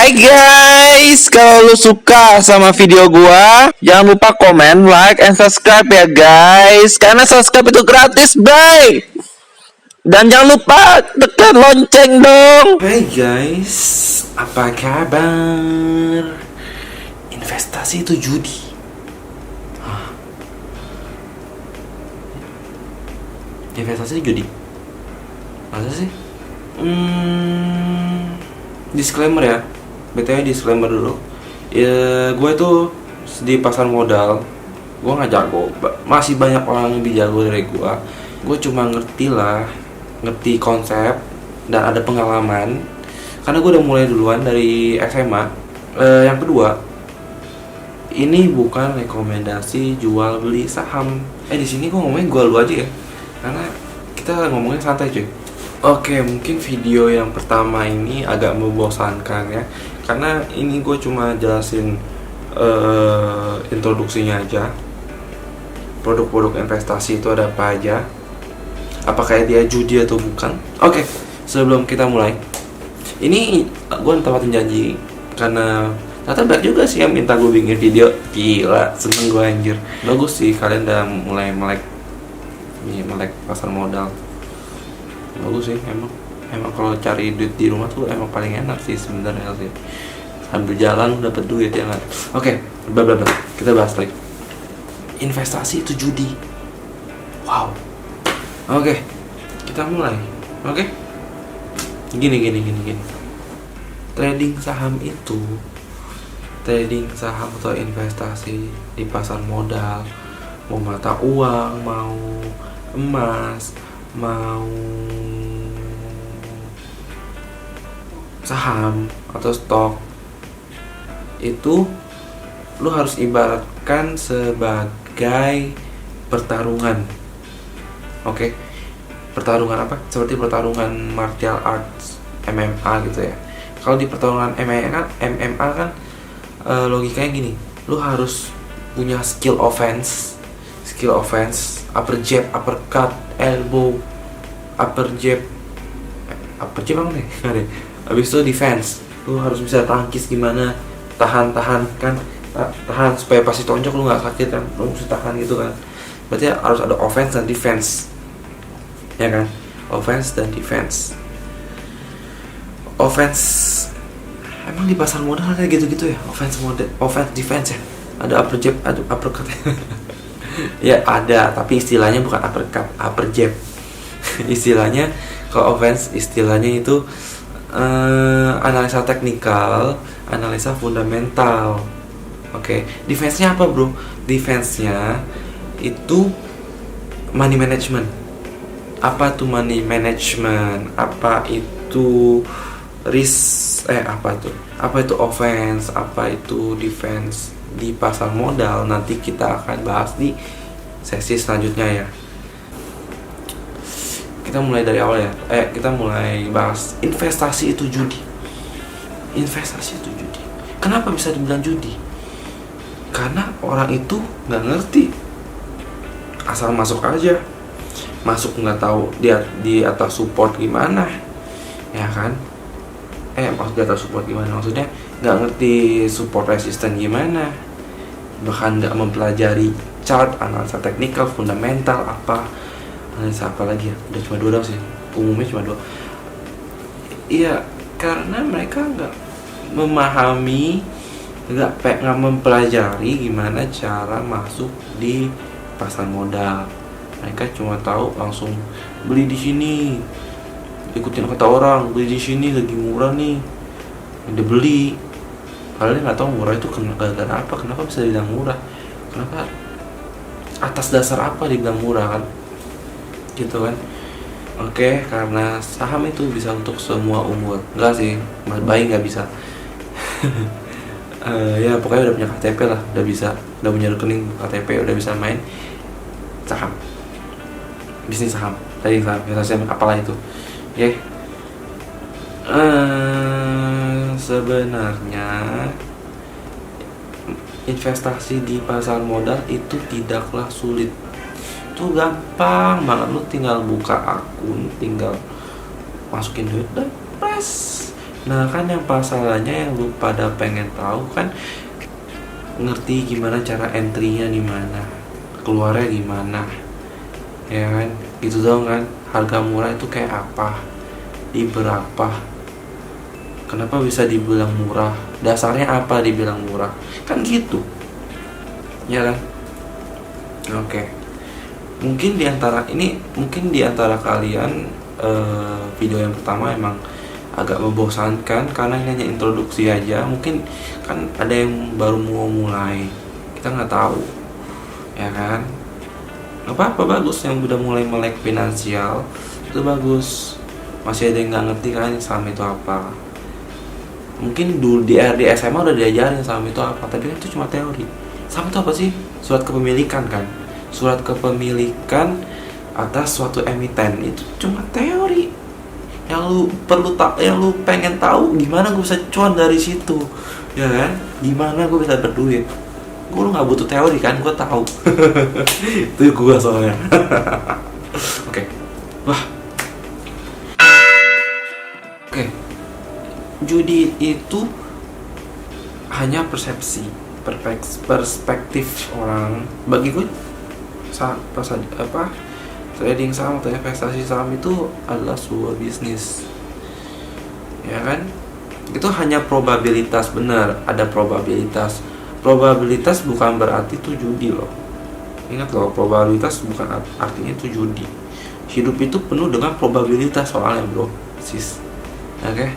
Hai guys, kalau lu suka sama video gua, jangan lupa komen, like, and subscribe ya guys. Karena subscribe itu gratis, bye. Dan jangan lupa tekan lonceng dong. Hai guys, apa kabar? Investasi itu judi. Investasi itu judi. Masa sih? Disclaimer ya. BTW disclaimer dulu. Ya, gue tuh di pasar modal, gue nggak jago. Masih banyak orang yang lebih jago dari gue. Gue cuma ngerti konsep dan ada pengalaman. Karena gue udah mulai duluan dari SMA. Yang kedua, ini bukan rekomendasi jual beli saham. Di sini gue ngomongin gue lu aja ya. Karena kita ngomongnya santai cuy. Oke, mungkin video yang pertama ini agak membosankan ya. Karena ini gue cuma jelasin introduksinya aja. Produk-produk investasi itu ada apa aja. Apakah dia judi atau bukan? Oke, sebelum kita mulai, ini gue tepatin janji. Karena ternyata banyak juga sih yang minta gue bikin video. Gila, seneng gue anjir. Bagus sih kalian udah mulai melek pasar modal. Bagus sih, emang kalau cari duit di rumah tuh emang paling enak sih sebenarnya sih. Sambil jalan dapat duit ya nggak? Oke, kita bahas lagi. Investasi itu judi. Wow. Oke, kita mulai. Oke. Gini. Trading saham atau investasi di pasar modal, mau mata uang, mau emas, mau saham atau stok, itu lu harus ibaratkan sebagai pertarungan. Oke. Pertarungan apa? Seperti pertarungan martial arts, MMA gitu ya. Kalau di pertarungan MMA kan logikanya gini, lu harus punya skill offense, upper jab, uppercut, elbow, upper jab apa nih? Habis itu defense, lu harus bisa tangkis gimana, tahan kan, tahan supaya pasti tonjok lu nggak sakit kan, lu mesti tahan gitu kan. Berarti harus ada offense dan defense, ya kan? Offense dan defense. Offense emang di pasar modal kayak gitu-gitu ya, offense defense ya. Ada upper jab, ada uppercut. Ya ada, tapi istilahnya bukan uppercut, upper jab. Istilahnya kalau offense istilahnya itu analisa teknikal, analisa fundamental. Oke. Defense-nya apa bro? Defense-nya itu money management. Apa tuh money management? Apa itu risk? Apa itu offense? Apa itu defense? Di pasar modal nanti kita akan bahas di sesi selanjutnya ya. Kita mulai dari awal ya. Kita mulai bahas investasi itu judi. Kenapa bisa dibilang judi? Karena orang itu nggak ngerti, asal masuk aja, nggak tahu dia di atas support gimana, ya kan? Maksud di atas support gimana? Maksudnya nggak ngerti support resisten gimana, bahkan nggak mempelajari chart, analisa teknikal, fundamental, analisa apa lagi ya? Udah cuma 2 sih, umumnya cuma 2. Iya, karena mereka nggak memahami, nggak mempelajari gimana cara masuk di pasar modal. Mereka cuma tahu langsung beli di sini, ikutin kata orang, beli di sini lagi murah nih, udah beli. Padahal dia nggak tahu murah itu gara-gara apa, kenapa bisa dibilang murah, kenapa, atas dasar apa dibilang murah kan, gitu kan. Oke, karena saham itu bisa untuk semua umur. Enggak sih, bayi nggak bisa. Ya pokoknya udah punya KTP lah, udah punya rekening KTP, udah bisa main saham, bisnis saham, trading saham, investasi apalah itu. Oke. Sebenarnya investasi di pasar modal itu tidaklah sulit. Itu gampang banget, lu tinggal buka akun, tinggal masukin duit dan press Nah kan yang pasalnya yang lu pada pengen tahu kan, ngerti gimana cara entry-nya di mana, keluarnya gimana, ya kan? Gitu dong kan. Harga murah itu kayak apa, di berapa, kenapa bisa dibilang murah, dasarnya apa dibilang murah, kan gitu, ya kan? Oke. Mungkin di antara kalian, video yang pertama emang agak membosankan karena ini hanya introduksi aja. Mungkin kan ada yang baru mau mulai, kita nggak tahu, ya kan? Nggak apa-apa, bagus yang udah mulai melek finansial, itu bagus. Masih ada yang nggak ngerti kan saham itu apa. Mungkin dulu di SMA udah diajarin saham itu apa, tapi kan itu cuma teori. Saham itu apa sih? Surat kepemilikan kan, surat kepemilikan atas suatu emiten, itu cuma teori. Yang lu perlu yang lu pengen tahu gimana gue bisa cuan dari situ, ya kan? Gimana gue bisa berduit? Gue nggak butuh teori kan, gue tahu. Itu gue soalnya. Oke. Wah. Oke. Judi itu hanya persepsi, perspektif orang. Bagi gue trading saham atau investasi saham itu adalah sebuah bisnis, ya kan? Itu hanya probabilitas, benar, ada probabilitas. Probabilitas bukan berarti itu judi loh. Ingat loh, probabilitas bukan artinya itu judi. Hidup itu penuh dengan probabilitas soalnya bro, sis. Oke?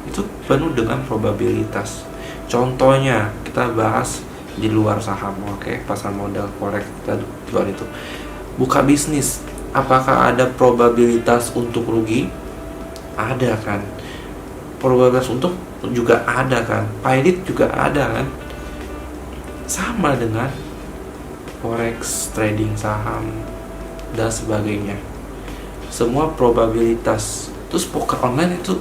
Itu penuh dengan probabilitas. Contohnya kita bahas di luar saham, oke? Pasar modal, forex, kita luar itu. Buka bisnis, apakah ada probabilitas untuk rugi? Ada kan. Probabilitas untuk juga ada kan. Pahit juga ada kan. Sama dengan forex, trading saham, dan sebagainya. Semua probabilitas. Terus poker online itu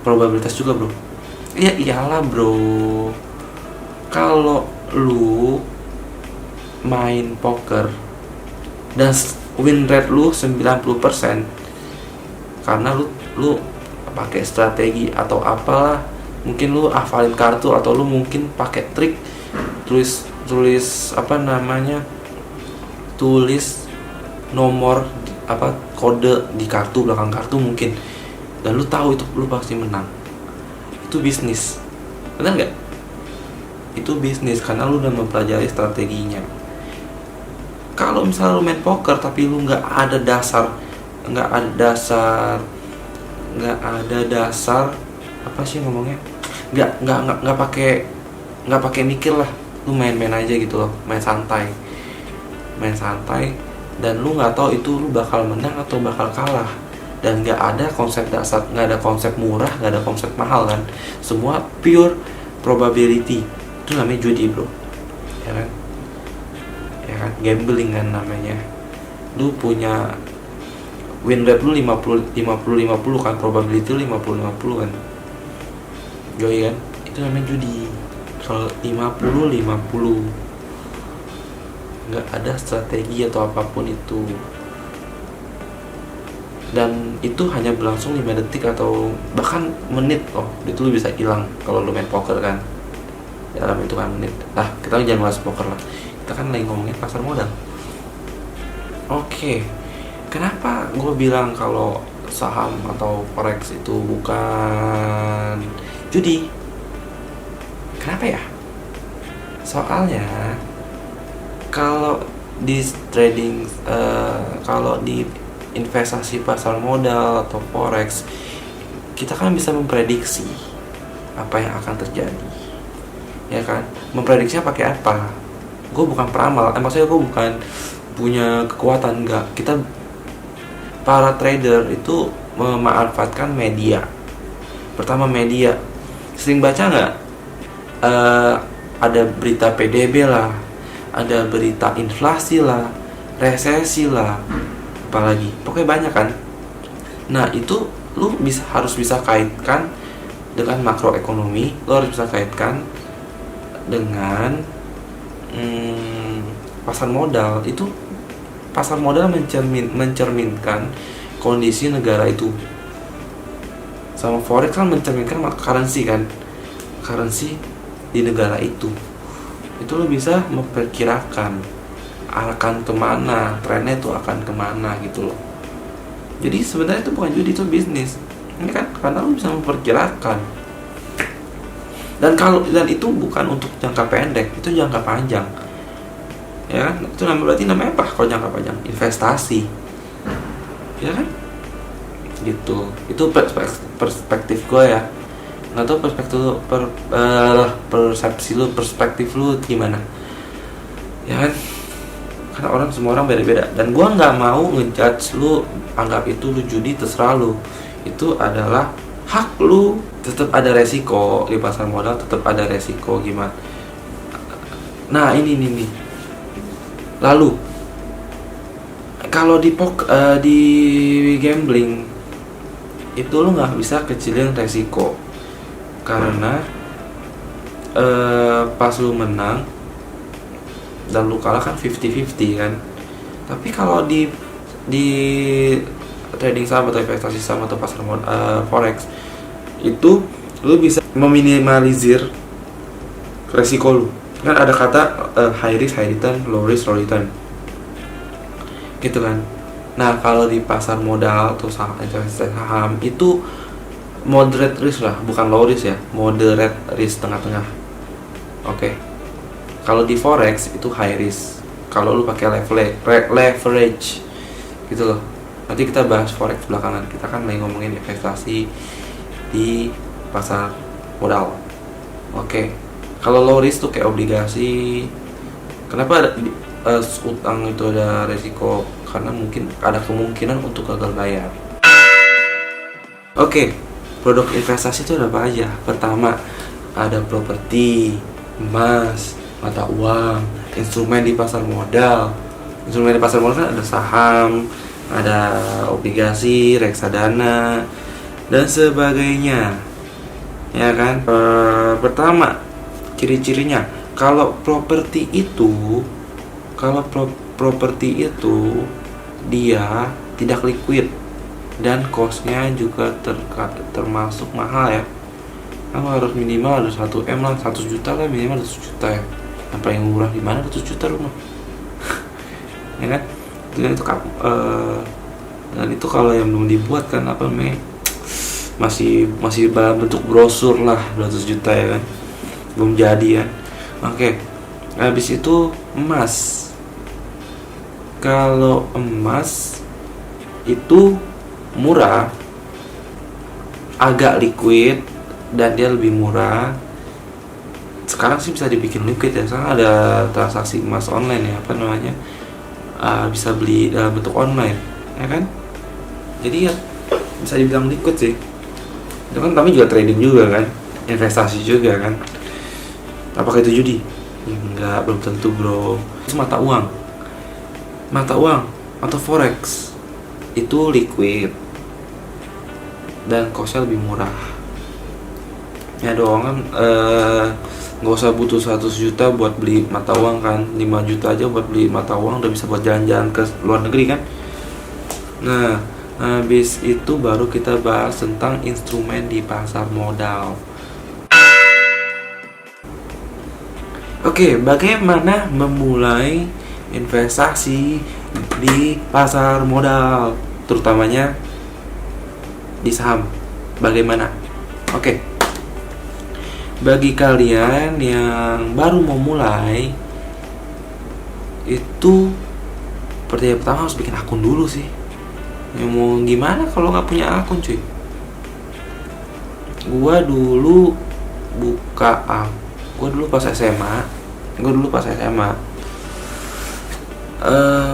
probabilitas juga bro. Ya iyalah bro. Kalau lu main poker dan win rate lu 90% karena lu pakai strategi atau apalah, mungkin lu hafalin kartu atau lu mungkin pakai trik tulis nomor kode di kartu, belakang kartu mungkin, dan lu tahu itu lu pasti menang. Itu bisnis, benar nggak? Itu bisnis karena lu udah mempelajari strateginya. Kalau misalnya lu main poker tapi lu nggak ada dasar apa sih ngomongnya, nggak pakai mikir lah, lu main-main aja gitu loh, main santai, dan lu nggak tahu itu lu bakal menang atau bakal kalah, dan nggak ada konsep dasar, nggak ada konsep murah, nggak ada konsep mahal kan, semua pure probability. Itu namanya judi bro, ya kan? Gambling kan namanya. Lu punya win rate lu 50 kan, probability lu 50 kan, joy kan, itu namanya judi. Kalau 50 nggak ada strategi atau apapun itu, dan itu hanya berlangsung 5 detik atau bahkan menit loh. Itu lu bisa hilang kalau lu main poker kan, dalam hitungan menit. Nah, kita jangan bahas poker lah, kita kan lagi ngomongin pasar modal. Oke, kenapa gue bilang kalau saham atau forex itu bukan judi? Kenapa ya? Soalnya kalau di trading, kalau di investasi pasar modal atau forex, kita kan bisa memprediksi apa yang akan terjadi, ya kan? Memprediksinya pakai apa? Gue bukan peramal, maksudnya gue bukan punya kekuatan, enggak. Kita para trader itu memanfaatkan media. Pertama, media. Sering baca nggak? Ada berita PDB lah, ada berita inflasi lah, resesi lah, apalagi, pokoknya banyak kan. Nah itu lu harus bisa kaitkan dengan makroekonomi, lu harus bisa kaitkan dengan pasar modal. Itu pasar modal mencerminkan kondisi negara itu, sama forex kan mencerminkan currency kan, currency di negara itu lo bisa memperkirakan akan kemana, trennya itu akan kemana gitu loh. Jadi sebenarnya itu bukan judi, itu bisnis, ini kan, karena lo bisa memperkirakan. Dan itu bukan untuk jangka pendek, itu jangka panjang, ya kan? Itu berarti namanya apa kalau jangka panjang? Investasi, ya kan? Gitu. Itu perspektif gue ya. Nggak tahu perspektif lu gimana, ya kan? Karena semua orang beda-beda, dan gue nggak mau ngejudge lu, anggap itu lu judi, terserah lu, itu adalah hak lu. Tetap ada resiko di pasar modal, tetap ada resiko gimana. Nah ini nih. Lalu kalau di gambling itu lu nggak bisa kecilin resiko, karena pas lu menang dan lu kalah kan 50-50 kan. Tapi kalau di trading saham atau investasi saham atau pasar forex itu lu bisa meminimalisir resiko lu. Kan ada kata high risk high return, low risk low return, gitu kan. Nah kalau di pasar modal atau saham itu moderate risk lah, bukan low risk ya, moderate risk, tengah-tengah. Oke. Kalau di forex itu high risk, kalau lu pakai leverage gitu loh. Nanti kita bahas forex belakangan, kita kan lagi ngomongin investasi di pasar modal. Oke. Kalau low risk tuh kayak obligasi. Kenapa utang itu ada resiko? Karena mungkin ada kemungkinan untuk gagal bayar. Oke, produk investasi itu ada apa aja? Pertama, ada properti, emas, mata uang, instrumen di pasar modal. Instrumen di pasar modal kan ada saham, ada obligasi, reksadana, dan sebagainya, ya kan? Pertama, ciri-cirinya, kalau properti itu dia tidak liquid dan costnya juga termasuk mahal ya. Kamu harus minimal ada 1M lah, 1 juta lah, minimal 1 juta ya. Yang paling murah di mana 1 juta rumah? Ya kan? Dan itu kalau yang belum dibuat kan masih dalam bentuk brosur lah, 200 juta ya kan, belum jadi kan. Oke. Habis itu emas. Kalau emas itu murah, agak liquid, dan dia lebih murah. Sekarang sih bisa dibikin liquid ya, sekarang ada transaksi emas online ya, bisa beli dalam bentuk online, ya kan? Jadi ya bisa dibilang liquid sih. Itu kan kami juga trading juga kan, investasi juga kan. Apakah itu judi? Ya, enggak, belum tentu bro. Itu mata uang atau forex itu liquid dan costnya lebih murah. Ya dong kan, nggak usah butuh 100 juta buat beli mata uang kan, 5 juta aja buat beli mata uang udah bisa buat jalan-jalan ke luar negeri kan. Nah, habis itu baru kita bahas tentang instrumen di pasar modal. Oke, bagaimana memulai investasi di pasar modal, terutamanya di saham? Bagaimana? Oke. Bagi kalian yang baru mau mulai, itu pertama harus bikin akun dulu sih. Ya mau gimana kalau nggak punya akun cuy? Gua dulu pas SMA.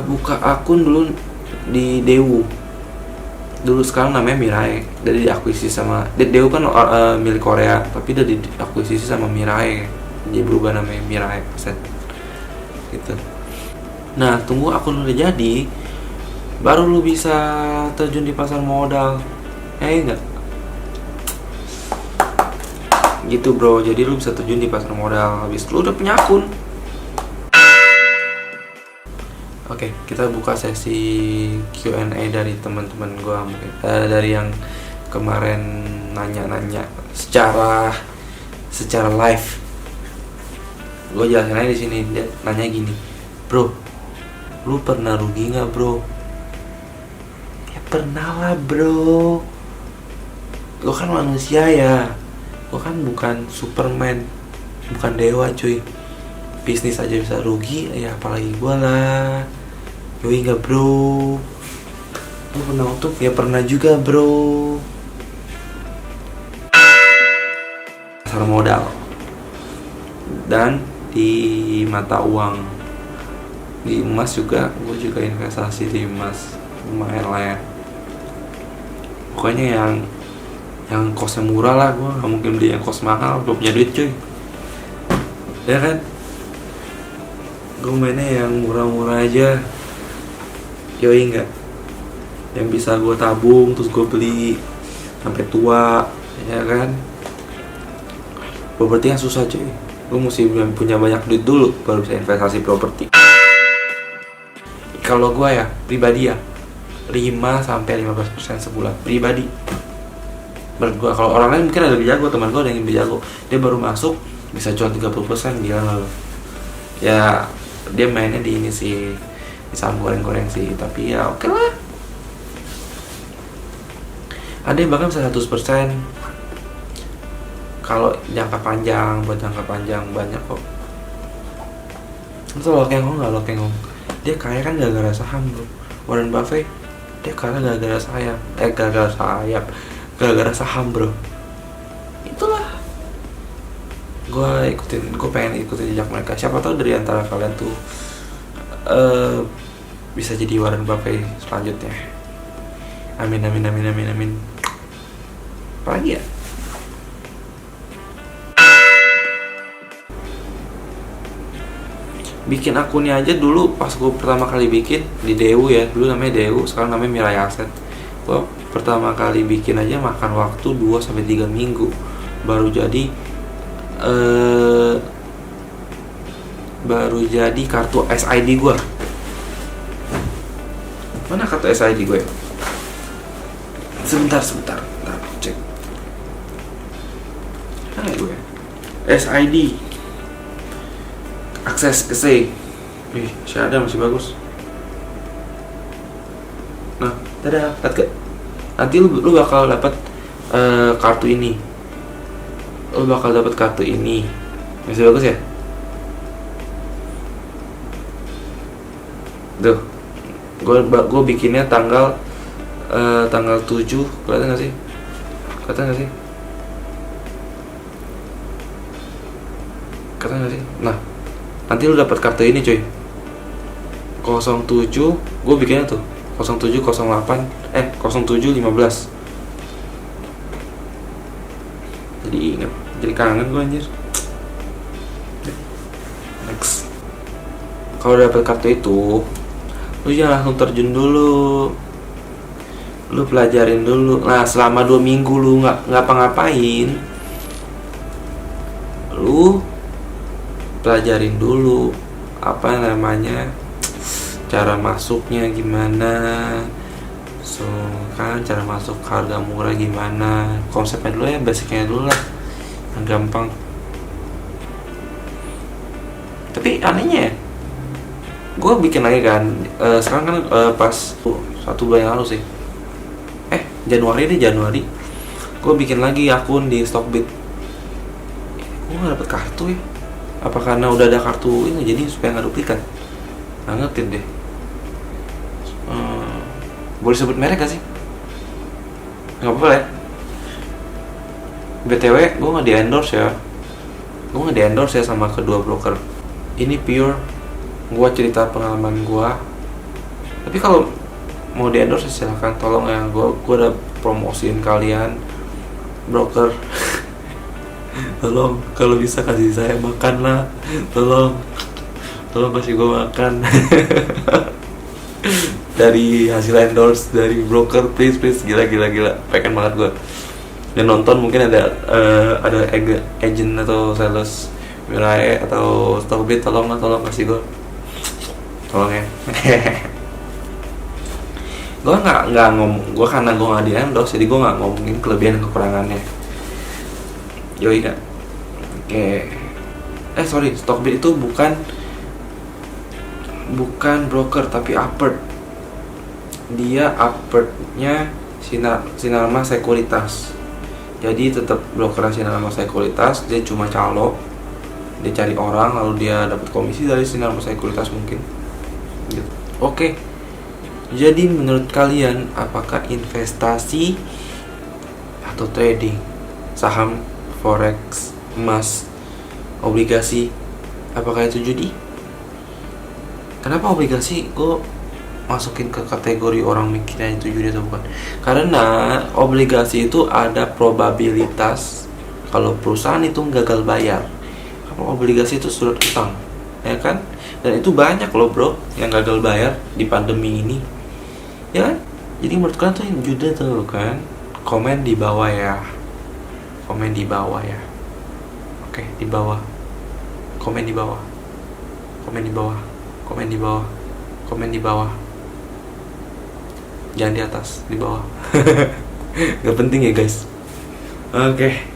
Buka akun dulu di Dewu. Dulu sekarang namanya Mirai. Dari diakuisisi sama Dewu kan milik Korea, tapi udah diakuisisi sama Mirai. Jadi berubah namanya Mirai Aset. Gitu. Nah, tunggu akun udah jadi, baru lu bisa terjun di pasar modal. Enggak. Gitu bro, jadi lu bisa terjun di pasar modal habis lu udah punya akun. Oke, kita buka sesi Q&A dari teman-teman gua mungkin dari yang kemarin nanya-nanya secara live. Gue jelasin aja di sini. Dia nanya gini, bro, lu pernah rugi nggak bro? Ya pernah lah bro. Lo kan manusia ya. Lo kan bukan Superman, bukan dewa cuy. Bisnis aja bisa rugi, ya apalagi gue lah. Yoi nggak bro? Lo pernah untung? Ya pernah juga bro. Pasar modal dan di mata uang, di emas juga. Gue juga investasi di emas, lumayan lah ya. Pokoknya yang kosnya murah lah. Gue gak mungkin beli yang kos mahal, gue punya duit cuy, ya kan. Gue mainnya yang murah-murah aja. Yoi nggak? Yang bisa gue tabung terus gue beli sampai tua, ya kan. Properti kan susah cuy. Gue mesti punya banyak duit dulu baru bisa investasi properti. Kalau gue ya pribadi ya 5-15% sebulan pribadi. Menurut gue, kalau orang lain mungkin ada lebih jago, teman gue ada yang lebih jago, dia baru masuk bisa jual 30%, gila gak lo? Ya dia mainnya di ini sih, di saham goreng-goreng sih, tapi ya oke lah. Ada yang bahkan bisa 100%. Kalau jangka panjang, buat jangka panjang banyak kok. Itu Lokengong gak Lokengong? Dia kaya kan gara-gara saham bro. Warren Buffett dia kaya gara-gara gara-gara saham bro. Itulah, gue pengen ikutin jejak mereka. Siapa tahu dari antara kalian tuh bisa jadi Warren Buffett selanjutnya. Amin amin amin amin amin. Apalagi ya? Bikin akunnya aja dulu pas gue pertama kali bikin di Dewu ya, dulu namanya Dewu, sekarang namanya Mirai Aset. Gue pertama kali bikin aja makan waktu 2-3 minggu baru jadi kartu SID gue. Mana kartu SID gue? Sebentar, ntar cek. Mana gue? SID akses ke C. Masih ada, masih bagus. Nah, dadah, lihat gak? Nanti lu bakal dapat kartu ini. Lu bakal dapat kartu ini. Masih bagus ya? Tuh. Gue bikinnya tanggal 7. Kelihatan gak sih? Nah, nanti lu dapat kartu ini cuy. 07 gue bikinnya tuh 0708 0715. Jadi inget, jadi kangen gue anjir. Next. Kalau dapat kartu itu, lu jangan langsung terjun dulu. Lu pelajarin dulu. Nah, selama 2 minggu lu nggak ngapa-ngapain, lu pelajarin dulu apa namanya, cara masuknya gimana, so kan cara masuk harga murah gimana, konsepnya dulu ya, basicnya dulu lah, yang gampang. Tapi anehnya ya, gue bikin lagi kan, sekarang kan pas 1 bulan yang lalu sih, Januari, gue bikin lagi akun di Stockbit. Gue gak dapet kartu ya. Apa karena udah ada kartu ini jadi supaya nggak duplikat? Nggak ngerti deh. Boleh sebut merek gak sih? Nggak apa-apa ya. BTW gue nggak di endorse ya sama kedua broker. Ini pure gue cerita pengalaman gue. Tapi kalau mau di endorse silahkan, tolong ya. Gue udah promosiin kalian broker. Tolong kalau bisa kasih saya makan lah, tolong kasih gue makan. Dari hasil endorse dari broker, please gila, pengen banget gue. Dan nonton mungkin ada agent atau sales Mirai atau Stockbit, tolong kasih gue, tolong ya. Gue nggak ngomong, gue karena gue nggak di endorse, jadi gue nggak ngomongin kelebihan dan kekurangannya. Yoi nggak? Oke. Sorry, Stockbit itu bukan broker tapi Upward. Dia Upwardnya Sinarmas Sekuritas. Jadi tetap broker Sinarmas Sekuritas, dia cuma calo. Dia cari orang lalu dia dapat komisi dari Sinarmas Sekuritas mungkin. Gitu. Oke. Jadi menurut kalian apakah investasi atau trading, saham, forex, emas, obligasi, apakah itu judi? Kenapa obligasi gue masukin ke kategori orang mikirnya itu judi atau bukan? Karena obligasi itu ada probabilitas kalau perusahaan itu gagal bayar. Kalau obligasi itu surat utang, ya kan? Dan itu banyak loh bro yang gagal bayar di pandemi ini, ya kan? Jadi menurut kalian tuh yang judi tuh kan? Komen di bawah ya. Komen di bawah ya. Oke, di bawah. Komen di bawah. Komen di bawah. Komen di bawah. Komen di bawah. Jangan di atas, di bawah. Gak penting ya guys. Oke.